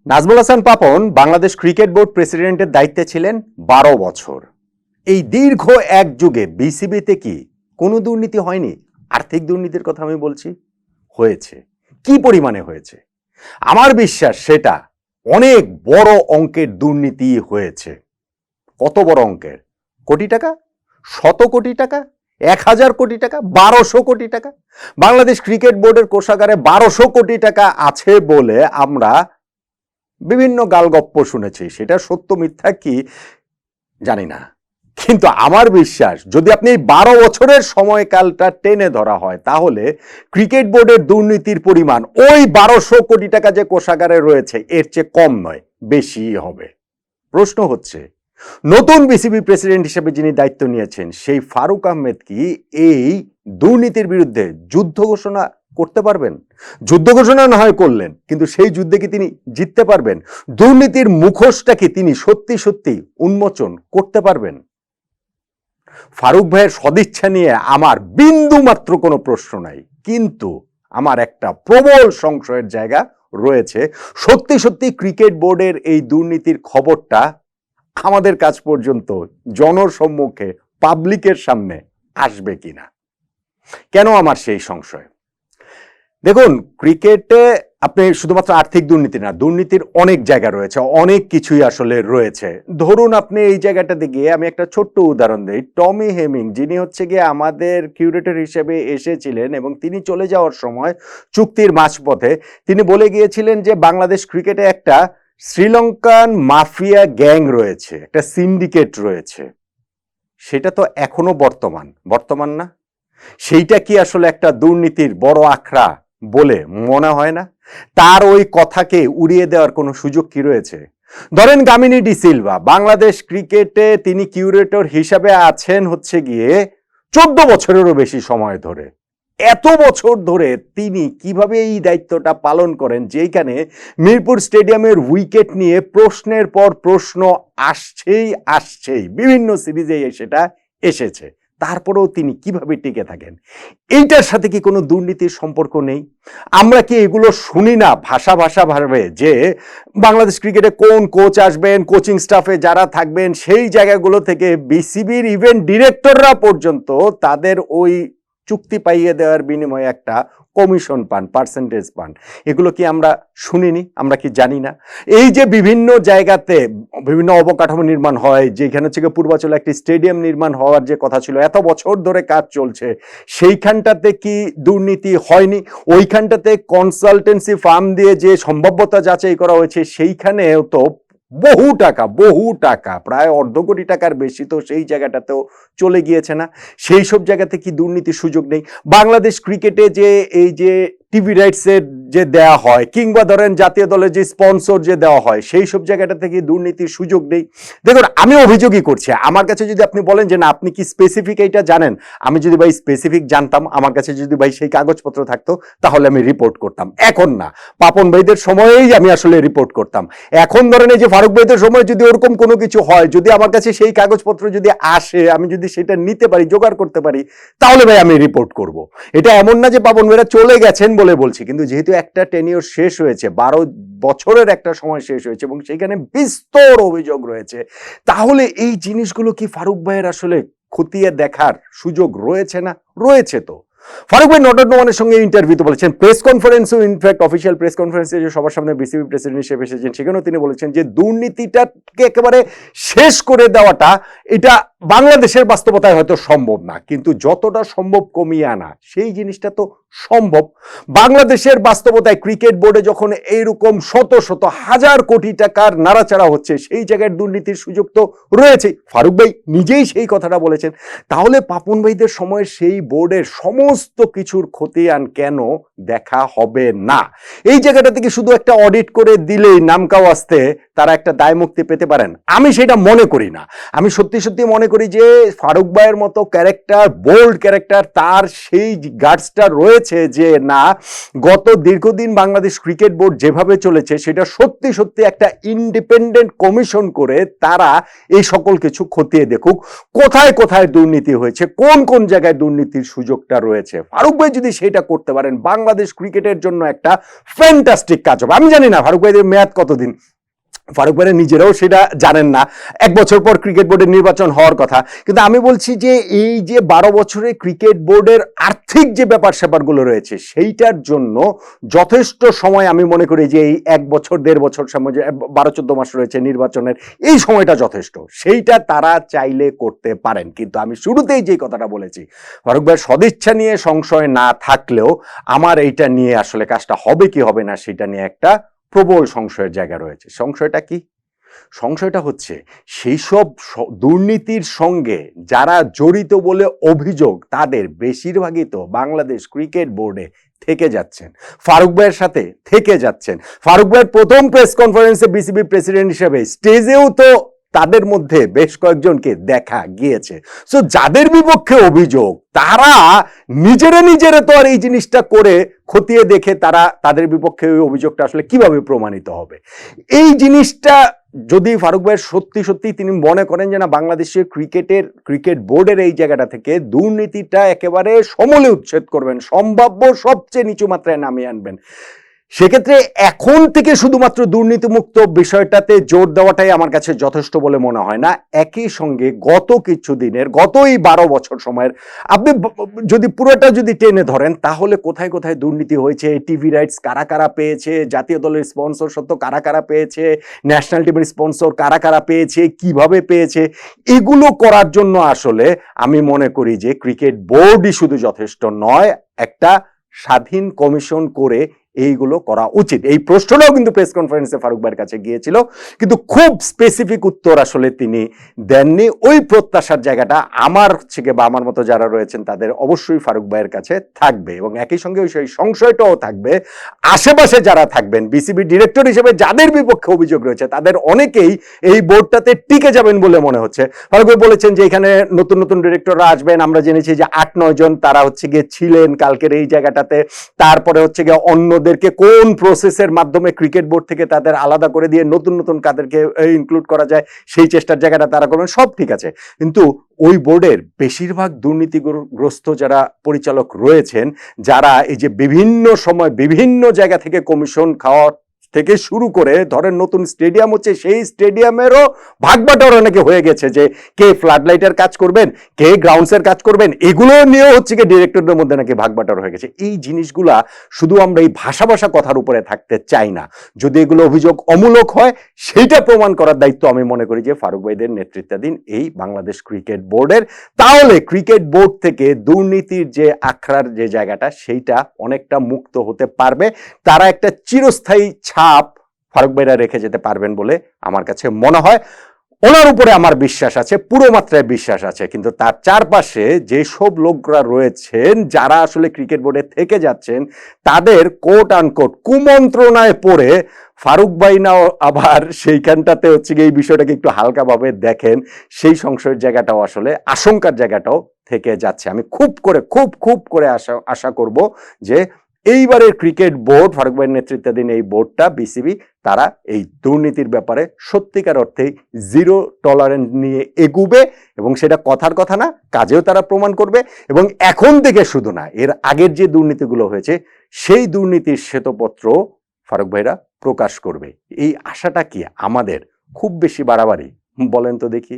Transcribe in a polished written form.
Nazmul Hasan Papon Bangladesh cricket board প্রেসিডেন্টের দায়িত্বে ছিলেন ১২ বছর। এই দীর্ঘ এক যুগে বিসিবিতে কি কোনো দুর্নীতি হয়নি? আর্থিক দুর্নীতির কথা আমি বলছি, হয়েছে। কি পরিমাণে হয়েছে? আমার বিশ্বাস সেটা অনেক বড় অঙ্কের দুর্নীতি হয়েছে। কত বড় অঙ্কের? কোটি টাকা, শত কোটি টাকা, ১,০০০ কোটি টাকা, ১২০০ কোটি টাকা। বাংলাদেশ ক্রিকেট বোর্ডের কোষাগারে ১২০০ কোটি টাকা আছে বলে আমরা বিভিন্ন গালগপ্প শুনেছি, সেটা সত্য মিথ্যা কি জানি না, কিন্তু আমার বিশ্বাস যদি আপনি ১২ বছরের সময়কালটা টেনে ধরা হয় তাহলে ক্রিকেট বোর্ডের দুর্নীতির পরিমাণ ওই ১২০০ কোটি টাকা যে কোষাগারে রয়েছে এর চেয়ে কম নয়, বেশি হবে। প্রশ্ন হচ্ছে, নতুন বিসিবি প্রেসিডেন্ট হিসেবে যিনি দায়িত্ব নিয়েছেন সেই ফারুক আহমেদ কি এই দুর্নীতির বিরুদ্ধে যুদ্ধ ঘোষণা করতে পারবেন? যুদ্ধ ঘোষণা না হয় করলেন, কিন্তু সেই যুদ্ধে কি তিনি জিততে পারবেন? দুর্নীতির মুখোশটা কি তিনি সত্যি সত্যি উন্মোচন করতে পারবেন? ফারুক ভাইয়ের সদিচ্ছা নিয়ে আমার বিন্দু মাত্র কোনো প্রশ্ন নাই, কিন্তু আমার একটা প্রবল সংশয়ের জায়গা রয়েছে। সত্যি সত্যি ক্রিকেট বোর্ডের এই দুর্নীতির খবরটা আমাদের কাছ পর্যন্ত জনসম্মুখে পাবলিকের সামনে আসবে কিনা। কেন আমার সেই সংশয়? দেখুন, ক্রিকেটে আপনি শুধুমাত্র আর্থিক দুর্নীতি না, দুর্নীতির অনেক জায়গা রয়েছে, অনেক কিছুই আসলে রয়েছে। ধরুন আপনি এই জায়গাটাতে গিয়ে আমি একটা ছোট্ট উদাহরণ দিই। টমি হেমিং, যিনি হচ্ছে গিয়ে আমাদের কিউরেটর হিসেবে এসেছিলেন এবং তিনি চলে যাওয়ার সময় চুক্তির মাঝপথে তিনি বলে গিয়েছিলেন যে বাংলাদেশ ক্রিকেটে একটা শ্রীলঙ্কান মাফিয়া গ্যাং রয়েছে, একটা সিন্ডিকেট রয়েছে। সেটা তো এখনো বর্তমান না? সেইটা কি আসলে একটা দুর্নীতির বড় আখড়া বলে মনে হয় না? তার ওই কথাকে উড়িয়ে দেওয়ার কোনো সুযোগ কি রয়েছে? ধরেন গামিনী ডি সিলভা, বাংলাদেশ ক্রিকেটে তিনি কিউরেটর হিসাবে আছেন হচ্ছে গিয়ে 14 বছরেরও বেশি সময় ধরে। এত বছর ধরে তিনি কিভাবে এই দায়িত্বটা পালন করেন, যেখানে মিরপুর স্টেডিয়ামের উইকেট নিয়ে প্রশ্নের পর প্রশ্ন আসছেই, বিভিন্ন সিরিজে সেটা এসেছে, তারপরেও তিনি কিভাবে টিকে থাকেন? এইটার সাথে কি কোনো দুর্নীতির সম্পর্ক নেই? আমরা কি এগুলো শুনি না ভাষা ভাবে যে বাংলাদেশ ক্রিকেটে কোন কোচ আসবেন, কোচিং স্টাফে যারা থাকবেন সেই জায়গাগুলো থেকে বিসিবির ইভেন্ট ডিরেক্টররা পর্যন্ত তাদের ওই চুক্তি পাইয়ে দেওয়ার বিনিময়ে একটা কমিশন পান, পার্সেন্টেজ পান। এগুলো কি আমরা শুনিনি? আমরা কি জানি না? এই যে বিভিন্ন জায়গাতে বিভিন্ন অবকাঠামো নির্মাণ হয়, যেখানে হচ্ছে পূর্বাচলে একটি স্টেডিয়াম নির্মাণ হওয়ার যে কথা ছিল, এত বছর ধরে কাজ চলছে, সেইখানটাতে কি দুর্নীতি হয়নি? ওইখানটাতে কনসালটেন্সি ফার্ম দিয়ে যে সম্ভাব্যতা যাচাই করা হয়েছে সেইখানেও তো বহু টাকা, প্রায় ১/২ কোটি টাকার বেশি তো সেই জায়গাটাতেও চলে গিয়েছে না? সেই সব জায়গাতে কি দুর্নীতির সুযোগ নেই? বাংলাদেশ ক্রিকেটে যে এই যে টিভি রাইটসের যে দেওয়া হয়, কিংবা ধরেন জাতীয় দলের যে স্পন্সর যে দেওয়া হয়, সেই সব জায়গাটা থেকে দুর্নীতির সুযোগ নেই? দেখুন, আমি অভিযোগই করছি। আমার কাছে যদি আপনি বলেন যে না আপনি কি স্পেসিফিক এইটা জানেন, আমি যদি ভাই স্পেসিফিক জানতাম, আমার কাছে যদি ভাই সেই কাগজপত্র থাকতো, তাহলে আমি রিপোর্ট করতাম। এখন না, পাপন ভাইদের সময়েই আমি আসলে রিপোর্ট করতাম। এখন ধরেন এই যে ফারুক ভাইদের সময় যদি ওরকম কোনো কিছু হয়, যদি আমার কাছে সেই কাগজপত্র যদি আসে, আমি যদি সেটা নিতে পারি, জোগাড় করতে পারি, তাহলে ভাই আমি রিপোর্ট করব। এটা এমন না যে পাপন ভাইরা চলে গেছেন বলে বলছি, কিন্তু যেহেতু একটা টেনিওর শেষ হয়েছে, ১২ বছরের একটা সময় শেষ হয়েছে এবং সেখানে বিস্তর অভিযোগ রয়েছে, তাহলে এই জিনিসগুলো কি ফারুক ভাইয়ের আসলে খতিয়ে দেখার সুযোগ রয়েছে না? রয়েছে তো। ফারুক ভাই নট নোমানের সঙ্গে ইন্টারভিউতে বলেছেন, প্রেস কনফারেন্সও, ইনফ্যাক্ট অফিসিয়াল প্রেস কনফারেন্সে যে সবার সামনে বিসিবি প্রেসিডেন্ট হিসেবে এসেছেন, সেখানেও তিনি বলেছেন যে দুর্নীতিটাকে একেবারে শেষ করে দেওয়াটা এটা বাংলাদেশের বাস্তবতায় হয়তো সম্ভব না, কিন্তু যতটা সম্ভব কমিয়ে আনা সেই জিনিসটা তো সম্ভব। বাংলাদেশের বাস্তবতায় ক্রিকেট বোর্ডে যখন এইরকম শত হাজার কোটি টাকার নাড়াচাড়া হচ্ছে, সেই জায়গায় দুর্নীতির সুযোগ তো রয়েছে। ফারুক ভাই নিজেই সেই কথাটা বলেছেন। তাহলে পাপন ভাইদের সময়ের সেই বোর্ডের সমস্ত কিছুর খতিয়ান কেন দেখা হবে না? এই জায়গাটা থেকে শুধু একটা অডিট করে দিলেই নামকাও আসতে তারা একটা দায় মুক্তি পেতে পারেন? আমি সেটা মনে করি না। আমি সত্যি মনে করি যে ফারুক ভাইয়ের মতো ক্যারেক্টার, বোল্ড ক্যারেক্টার, তার সেই গার্ডসটা রয়েছে দেখেছে যে না, গত দীর্ঘদিন বাংলাদেশ ক্রিকেট বোর্ড যেভাবে চলেছে সেটা সত্যি সত্যি একটা ইন্ডিপেন্ডেন্ট কমিশন করে তারা এই সকল কিছু খতিয়ে দেখুক, কোথায় কোথায় দুর্নীতি হয়েছে, কোন কোন জায়গায় দুর্নীতির সুযোগটা রয়েছে। ফারুক ভাই যদি সেটা করতে পারেন, বাংলাদেশ ক্রিকেটের জন্য একটা ফ্যান্টাস্টিক কাজ হবে। আমি জানি না ফারুক ভাইদের মেয়াদ কতদিন, ফারুক ভাই নিজেরাও সেটা জানেন না, 1 বছর পর ক্রিকেট বোর্ডের নির্বাচন হওয়ার কথা, কিন্তু আমি বলছি যে এই যে 12 বছরে ক্রিকেট বোর্ডের আর্থিক যে ব্যাপার স্যাপারগুলো রয়েছে সেইটার জন্য যথেষ্ট সময় আমি মনে করি যে এই 1 বছর 1.5 বছর সময়, 12-14 মাস রয়েছে নির্বাচনের, এই সময়টা যথেষ্ট, সেইটা তারা চাইলে করতে পারেন। কিন্তু আমি শুরুতেই যে কথাটা বলেছি, ফারুক ভাই সদিচ্ছা নিয়ে সংশয় না থাকলেও আমার এইটা নিয়ে আসলে কাজটা হবে কি হবে না সেটা নিয়ে একটা প্রবল সংশয়ের জায়গা রয়েছে। সংশয়টা কি? সংশয়টা হচ্ছে সেই সব দুর্নীতির সঙ্গে যারা জড়িত বলে অভিযোগ, তাদের বেশিরভাগই তো বাংলাদেশ ক্রিকেট বোর্ডে থেকে যাচ্ছেন, ফারুক ভাইয়ের সাথে থেকে যাচ্ছেন। ফারুক ভাইয়ের প্রথম প্রেস কনফারেন্সে বিসিবি প্রেসিডেন্ট হিসেবে স্টেজেও তো তাদের মধ্যে বেশ কয়েকজনকে দেখা গিয়েছে। সো যাদের বিপক্ষে অভিযোগ, তারা নিজেরা তো আর এই জিনিসটা করে খতিয়ে দেখে তারা তাদের বিপক্ষে ওই অভিযোগটা আসলে কিভাবে প্রমাণিত হবে, এই জিনিসটা যদি ফারুক ভাই সত্যি সত্যি তিনি মনে করেন যে না, বাংলাদেশের ক্রিকেট বোর্ডের এই জায়গাটা থেকে দুর্নীতিটা একেবারে সমূলে উচ্ছেদ করবেন, সম্ভাব্য সবচেয়ে নিচু মাত্রায় নামিয়ে আনবেন, সেক্ষেত্রে এখন থেকে শুধুমাত্র দুর্নীতিমুক্ত বিষয়টাতে জোর দেওয়াটাই আমার কাছে যথেষ্ট বলে মনে হয় না। একই সঙ্গে গত কিছু দিনের, গত এই 12 বছর সময়ের আপনি যদি পুরোটা যদি টেনে ধরেন, তাহলে কোথায় কোথায় দুর্নীতি হয়েছে, টিভি রাইটস কারা কারা পেয়েছে, জাতীয় দলের স্পন্সর সত্ত্ব কারা কারা পেয়েছে, ন্যাশনাল টিমের স্পন্সর কারা কারা পেয়েছে, কিভাবে পেয়েছে, এগুলো করার জন্য আসলে আমি মনে করি যে ক্রিকেট বোর্ডই শুধু যথেষ্ট নয়, একটা স্বাধীন কমিশন করে এইগুলো করা উচিত। এই প্রশ্নটাও কিন্তু প্রেস কনফারেন্সে ফারুক ভাইয়ের কাছে গিয়েছিল, কিন্তু খুব স্পেসিফিক উত্তর আসলে তিনি দেননি। ওই প্রত্যাশার জায়গাটা আমার থেকে বা আমার মতো যারা রয়েছেন তাদের অবশ্যই ফারুক ভাইয়ের কাছে থাকবে, এবং একই সঙ্গে ওই সংশয়টাও থাকবে আশেপাশে যারা থাকবেন, বিসিবি ডিরেক্টর হিসেবে যাদের বিপক্ষে অভিযোগ রয়েছে তাদের অনেকেই এই বোর্ডটাতে টিকে যাবেন বলে মনে হচ্ছে। ফারুক ভাই বলেছেন যে এখানে নতুন নতুন ডিরেক্টররা আসবেন, আমরা জেনেছি যে 8-9 জন তারা হচ্ছে গিয়ে ছিলেন কালকের এই জায়গাটাতে, তারপরে হচ্ছে গিয়ে অন্য ওদেরকে কোন প্রসেসের মাধ্যমে ক্রিকেট বোর্ড থেকে তাদের আলাদা করে দিয়ে নতুন নতুন কাদেরকে ইনক্লুড করা যায় সেই চেষ্টার জায়গাটা তারা করবেন, সব ঠিক আছে। কিন্তু ওই বোর্ডের বেশিরভাগ দুর্নীতিগ্রস্ত যারা পরিচালক রয়েছেন, যারা এই যে বিভিন্ন সময় বিভিন্ন জায়গা থেকে কমিশন খাওয়ার থেকে শুরু করে ধরেন নতুন স্টেডিয়াম হচ্ছে, সেই স্টেডিয়ামেরও ভাগবাটোয়ার অনেকে হয়ে গেছে, যে কে ফ্লাড লাইটের কাজ করবেন, কে গ্রাউন্ডসের কাজ করবেন, এগুলো নিয়েও হচ্ছে কি ডিরেক্টরদের মধ্যে নাকি ভাগবাটোয়ার হয়ে গেছে। এই জিনিসগুলা শুধু আমরা এই ভাষা কথার উপরে থাকতে চাই না, যদি এগুলো অভিযোগ অমূলক হয় সেইটা প্রমাণ করার দায়িত্ব আমি মনে করি যে ফারুক ভাইদের নেতৃত্বাধীন এই বাংলাদেশ ক্রিকেট বোর্ডের। তাহলে ক্রিকেট বোর্ড থেকে দুর্নীতির যে আখড়ার যে জায়গাটা সেইটা অনেকটা মুক্ত হতে পারবে, তারা একটা চিরস্থায়ী ছাপ ফারুক ভাইরা রেখে যেতে পারবেন বলে আমার কাছে মনে হয়। ওনার উপরে আমার বিশ্বাস আছে, পুরো মাত্রায় বিশ্বাস আছে, কিন্তু তার চারপাশে যেসব লোকরা রয়েছেন যারা আসলে ক্রিকেট বোর্ডে থেকে যাচ্ছেন, তাদের কোট আনকোট কুমন্ত্রণায় পড়ে ফারুক ভাই নাও আবার সেইখানটাতে হচ্ছে এই বিষয়টাকে একটু হালকাভাবে দেখেন, সেই সংশয়ের জায়গাটাও আসলে আশঙ্কার জায়গাটাও থেকে যাচ্ছে। আমি খুব করে আশা করব যে এইবারের ক্রিকেট বোর্ড, ফারুক ভাইয়ের নেতৃত্বাধীন এই বোর্ডটা বিসিবি, তারা এই দুর্নীতির ব্যাপারে সত্যিকার অর্থেই জিরো টলারেন্স নিয়ে এগুবে, এবং সেটা কথার কথা না, কাজেও তারা প্রমাণ করবে। এবং এখন থেকে শুধু না, এর আগের যে দুর্নীতিগুলো হয়েছে সেই দুর্নীতির শ্বেতপত্র ফারুক ভাইরা প্রকাশ করবে। এই আশাটা কি আমাদের খুব বেশি বাড়াবাড়ি? বলেন তো দেখি।